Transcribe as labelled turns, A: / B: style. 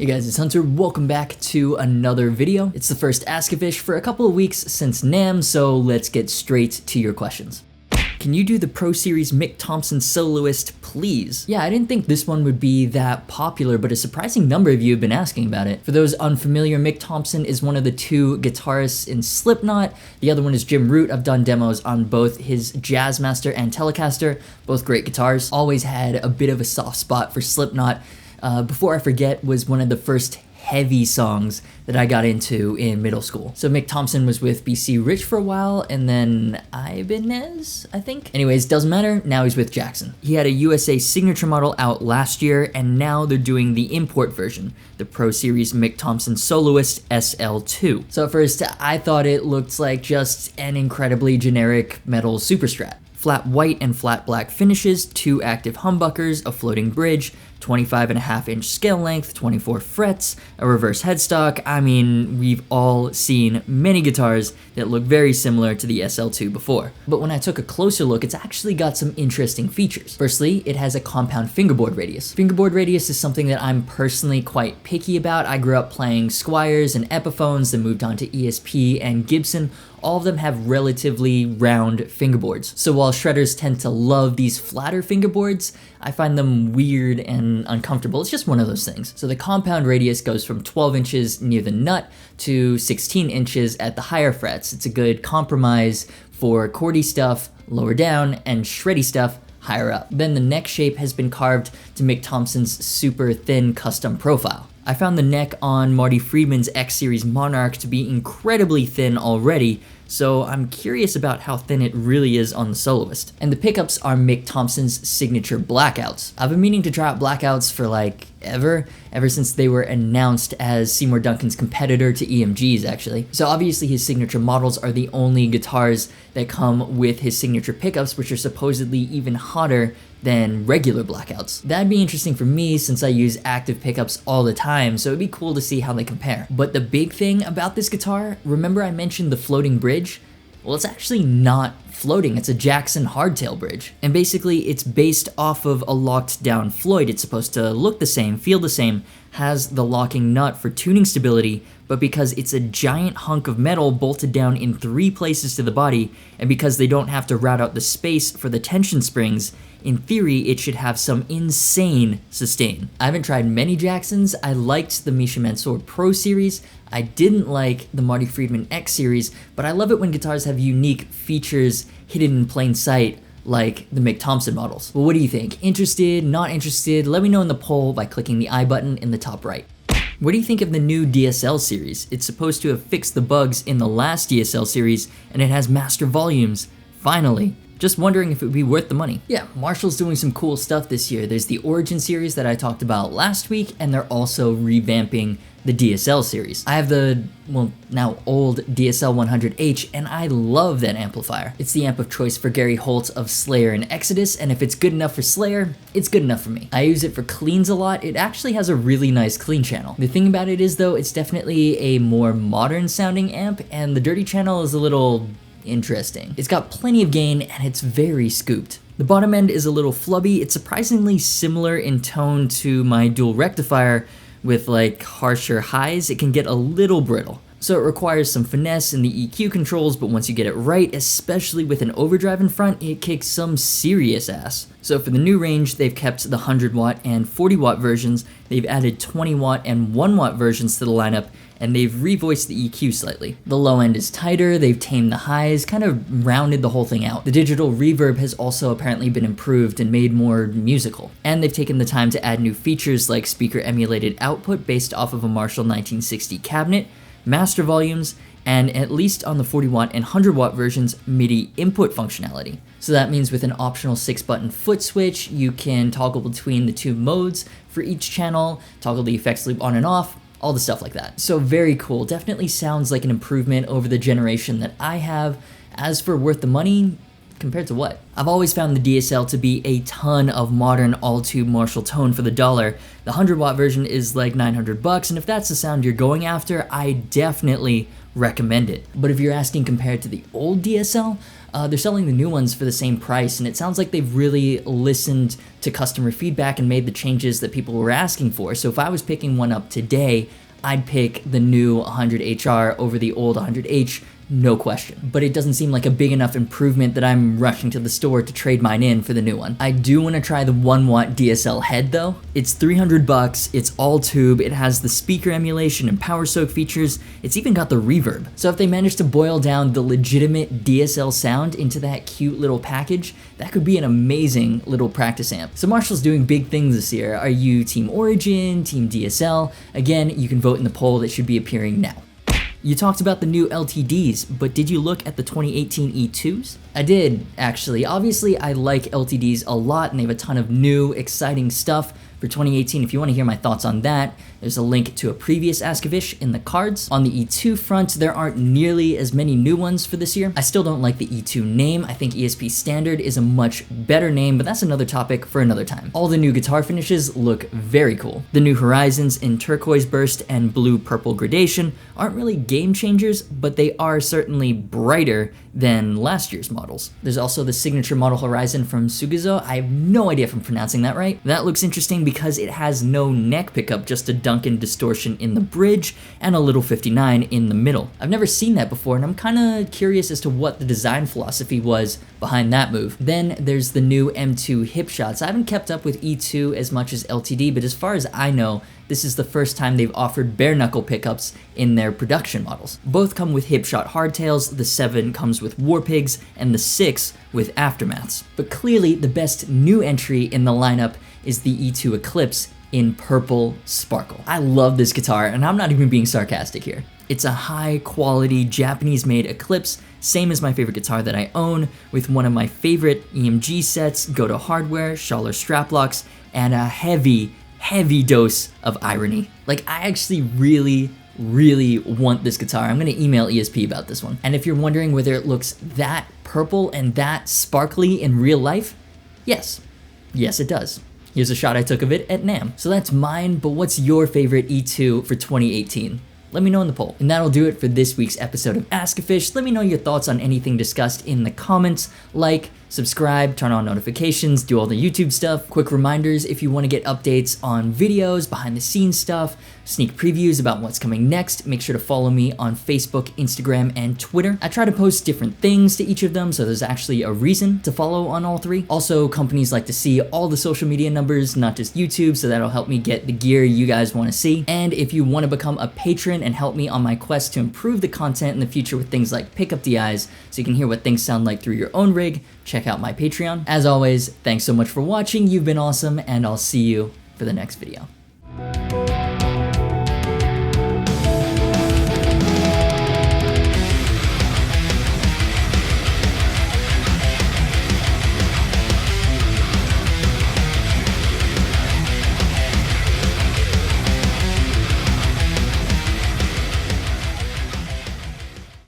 A: Hey guys, it's Hunter. Welcome back to another video. It's the first Ask-a-Fish for a couple of weeks since NAMM, so let's get straight to your questions. Can you do the Pro Series Mick Thomson Soloist, please? Yeah, I didn't think this one would be that popular, but a surprising number of you have been asking about it. For those unfamiliar, Mick Thomson is one of the two guitarists in Slipknot. The other one is Jim Root. I've done demos on both his Jazzmaster and Telecaster, both great guitars. Always had a bit of a soft spot for Slipknot. Before I Forget was one of the first heavy songs that I got into in middle school. So Mick Thomson was with BC Rich for a while, and then Ibanez, I think? Anyways, doesn't matter, now he's with Jackson. He had a USA signature model out last year, and now they're doing the import version, the Pro Series Mick Thomson Soloist SL2. So at first, I thought it looked like just an incredibly generic metal super strat. Flat white and flat black finishes, 2 active humbuckers, a floating bridge, 25.5-inch scale length, 24 frets, a reverse headstock. I mean, we've all seen many guitars that look very similar to the SL2 before. But when I took a closer look, it's actually got some interesting features. Firstly, it has a compound fingerboard radius. Fingerboard radius is something that I'm personally quite picky about. I grew up playing Squires and Epiphones, then moved on to ESP and Gibson. All of them have relatively round fingerboards. So while shredders tend to love these flatter fingerboards, I find them weird and uncomfortable. It's just one of those things. So the compound radius goes from 12 inches near the nut to 16 inches at the higher frets. It's a good compromise for chordy stuff lower down and shreddy stuff higher up. Then the neck shape has been carved to Mick Thomson's super thin custom profile. I found the neck on Marty Friedman's X-Series Monarch to be incredibly thin already, so I'm curious about how thin it really is on the Soloist. And the pickups are Mick Thomson's signature blackouts. I've been meaning to try out blackouts for ever since they were announced as Seymour Duncan's competitor to EMGs, actually. So obviously his signature models are the only guitars that come with his signature pickups, which are supposedly even hotter than regular blackouts. That'd be interesting for me since I use active pickups all the time, so it'd be cool to see how they compare. But the big thing about this guitar, remember I mentioned the floating bridge? Well, it's actually not floating, it's a Jackson hardtail bridge. And basically it's based off of a locked down Floyd. It's supposed to look the same, feel the same, has the locking nut for tuning stability, but because it's a giant hunk of metal bolted down in 3 places to the body, and because they don't have to route out the space for the tension springs, in theory, it should have some insane sustain. I haven't tried many Jacksons. I liked the Misha Mansour Pro Series. I didn't like the Marty Friedman X Series, but I love it when guitars have unique features hidden in plain sight, like the Mick Thomson models. Well, what do you think? Interested, not interested? Let me know in the poll by clicking the I button in the top right. What do you think of the new DSL series? It's supposed to have fixed the bugs in the last DSL series, and it has master volumes, finally. Just wondering if it would be worth the money. Yeah, Marshall's doing some cool stuff this year. There's the Origin series that I talked about last week, and they're also revamping the DSL series. I have the, well, now old DSL 100H, and I love that amplifier. It's the amp of choice for Gary Holt of Slayer and Exodus, and if it's good enough for Slayer, it's good enough for me. I use it for cleans a lot. It actually has a really nice clean channel. The thing about it is, though, it's definitely a more modern sounding amp, and the dirty channel is a little interesting. It's got plenty of gain and it's very scooped. The bottom end is a little flubby. It's surprisingly similar in tone to my dual rectifier with like harsher highs. It can get a little brittle. So it requires some finesse in the EQ controls, but once you get it right, especially with an overdrive in front, it kicks some serious ass. So for the new range, they've kept the 100 watt and 40 watt versions, they've added 20 watt and 1 watt versions to the lineup, and they've revoiced the EQ slightly. The low end is tighter, they've tamed the highs, kind of rounded the whole thing out. The digital reverb has also apparently been improved and made more musical. And they've taken the time to add new features like speaker emulated output based off of a Marshall 1960 cabinet, master volumes, and at least on the 40 watt and 100 watt versions, MIDI input functionality. So that means with an optional 6-button foot switch, you can toggle between the 2 modes for each channel, toggle the effects loop on and off, all the stuff like that. So very cool, definitely sounds like an improvement over the generation that I have. As for worth the money, compared to what? I've always found the DSL to be a ton of modern all-tube Marshall tone for the dollar. The 100 watt version is like $900, and if that's the sound you're going after, I definitely recommend it. But if you're asking compared to the old DSL, they're selling the new ones for the same price, and it sounds like they've really listened to customer feedback and made the changes that people were asking for. So if I was picking one up today, I'd pick the new 100HR over the old 100H, no question. But it doesn't seem like a big enough improvement that I'm rushing to the store to trade mine in for the new one. I do want to try the 1-watt DSL head though. It's $300, it's all tube, it has the speaker emulation and power soak features, it's even got the reverb. So if they manage to boil down the legitimate DSL sound into that cute little package, that could be an amazing little practice amp. So Marshall's doing big things this year. Are you Team Origin, Team DSL? Again, you can vote in the poll that should be appearing now. You talked about the new LTDs, but did you look at the 2018 E-IIs? I did, actually. Obviously, I like LTDs a lot, and they have a ton of new, exciting stuff for 2018. If you want to hear my thoughts on that, there's a link to a previous Agufish in the cards. On the E-II front, there aren't nearly as many new ones for this year. I still don't like the E-II name. I think ESP Standard is a much better name, but that's another topic for another time. All the new guitar finishes look very cool. The new Horizons in turquoise burst and blue-purple gradation aren't really game changers, but they are certainly brighter than last year's models. There's also the signature model Horizon from Sugizo. I have no idea if I'm pronouncing that right. That looks interesting because it has no neck pickup, just a Duncan distortion in the bridge and a little 59 in the middle. I've never seen that before, and I'm kind of curious as to what the design philosophy was behind that move. Then there's the new M2 hip shots. I haven't kept up with E-II as much as LTD, but as far as I know, this is the first time they've offered bare knuckle pickups in their production models. Both come with hip shot hardtails, the 7 comes with Warpigs, and the 6 with aftermaths. But clearly the best new entry in the lineup is the E-II Eclipse in purple sparkle. I love this guitar, and I'm not even being sarcastic here. It's a high quality Japanese made Eclipse, same as my favorite guitar that I own, with one of my favorite EMG sets, Goto hardware, Schaller strap locks, and a heavy dose of irony. Like, I actually really want this guitar. I'm gonna email ESP about this one. And if you're wondering whether it looks that purple and that sparkly in real life, yes it does. Here's a shot I took of it at NAMM. So that's mine, but what's your favorite E-II for 2018? Let me know in the poll. And that'll do it for this week's episode of Ask-a-Fish. Let me know your thoughts on anything discussed in the comments. Like, subscribe, turn on notifications, do all the YouTube stuff. Quick reminders if you want to get updates on videos, behind the scenes stuff, sneak previews about what's coming next, make sure to follow me on Facebook, Instagram, and Twitter. I try to post different things to each of them, so there's actually a reason to follow on all three. Also, companies like to see all the social media numbers, not just YouTube, so that'll help me get the gear you guys want to see. And if you want to become a patron and help me on my quest to improve the content in the future with things like pickup DIs, so you can hear what things sound like through your own rig, check out my Patreon. As always, thanks so much for watching, you've been awesome, and I'll see you for the next video.